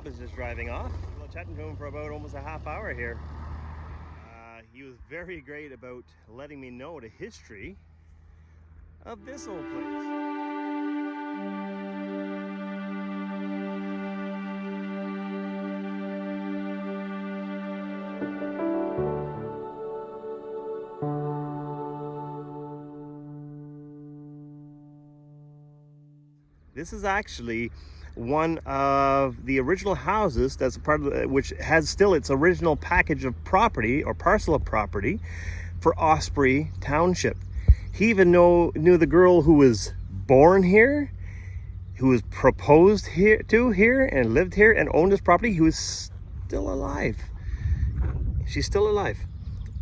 Bob is just driving off. Well, chatting to him for about almost a half hour here. He was very great about letting me know the history of this old place. This is actually one of the original houses that's a part of which has still its original package of property or parcel of property for Osprey Township. He even knew the girl who was born here, who was proposed here and lived here and owned this property, who is still alive. She's still alive.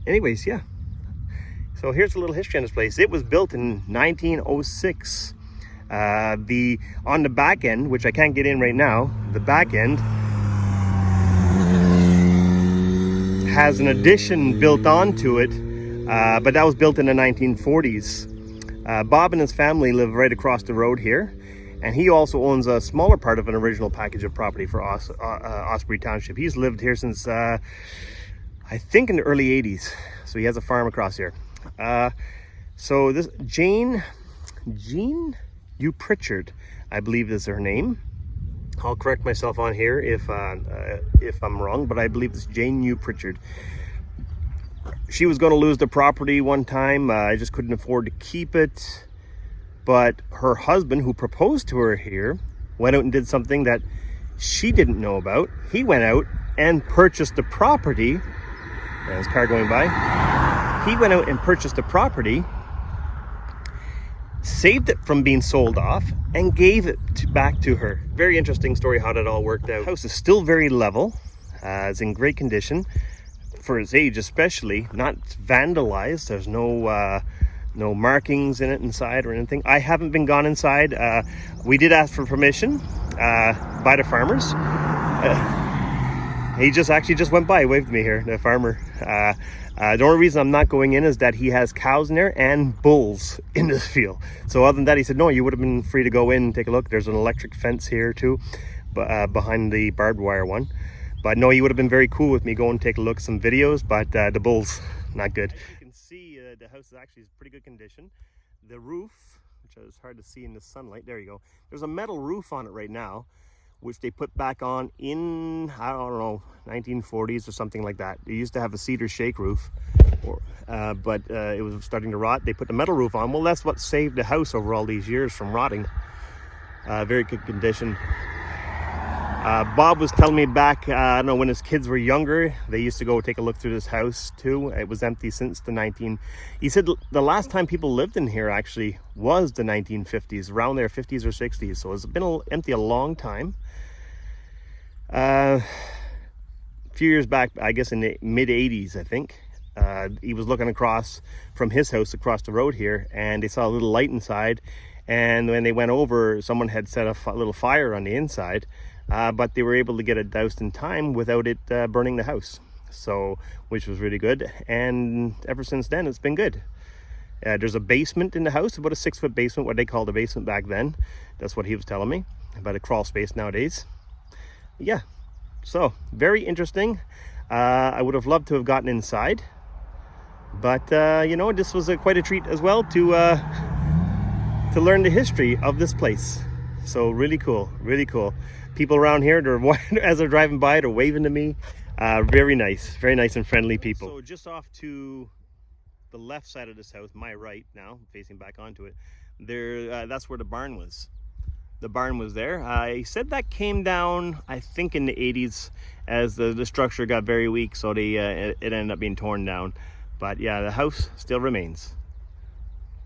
Anyways, yeah. So here's a little history on this place. It was built in 1906. On the back end, which I can't get in right now, the back end has an addition built onto it, but that was built in the 1940s. Bob and his family live right across the road here, and he also owns a smaller part of an original package of property for Osprey Township. He's lived here since I think in the early 80s, so he has a farm across here. So this Jean U. Pritchard, I believe is her name. I'll correct myself on here if I'm wrong, but I believe it's Jane U. Pritchard. She was going to lose the property one time. I just couldn't afford to keep it. But her husband, who proposed to her here, went out and did something that she didn't know about. He went out and purchased the property. There's a car going by. He went out and purchased the property, saved it from being sold off, and gave it back to her. Very interesting story how that all worked out. The house is still very level. It's in great condition for its age, especially not vandalized. There's no markings in it inside or anything. I haven't been gone inside. We did ask for permission by the farmers. He just went by, waved to me here, the farmer. The only reason I'm not going in is that he has cows in there and bulls in this field. So other than that, he said, no, you would have been free to go in and take a look. There's an electric fence here too, behind the barbed wire one. But no, he would have been very cool with me going and take a look at some videos, but the bulls, not good. As you can see, the house is actually in pretty good condition. The roof, which is hard to see in the sunlight, there you go. There's a metal roof on it right now, which they put back on in, I don't know, 1940s or something like that. They used to have a cedar shake roof, but it was starting to rot. They put the metal roof on. Well, that's what saved the house over all these years from rotting. Very good condition. Bob was telling me back, I don't know, when his kids were younger, they used to go take a look through this house too. It was empty since he said the last time people lived in here actually was the 1950s, around there, 50s or 60s. So it's been empty a long time. A few years back, I guess in the mid 80s, I think, he was looking across from his house across the road here, and they saw a little light inside. And when they went over, someone had set a little fire on the inside. But they were able to get it doused in time without it burning the house, so which was really good. And ever since then, it's been good. There's a basement in the house, about a 6-foot basement, what they called a basement back then. That's what he was telling me about a crawl space nowadays. Yeah, so very interesting. I would have loved to have gotten inside, but you know, this was quite a treat as well to learn the history of this place. So really cool, really cool. People around here, as they're driving by, they're waving to me. Very nice and friendly people. So just off to the left side of this house, my right now, facing back onto it, there, that's where the barn was. The barn was there. He said that came down, I think, in the 80s as the structure got very weak, so it ended up being torn down. But yeah, the house still remains.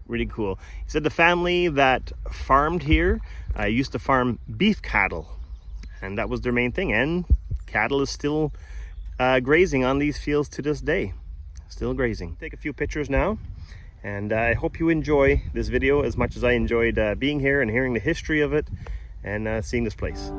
Really cool. He said the family that farmed here used to farm beef cattle, and that was their main thing. And cattle is still grazing on these fields to this day. Still grazing. Take a few pictures now, and I hope you enjoy this video as much as I enjoyed being here and hearing the history of it and seeing this place.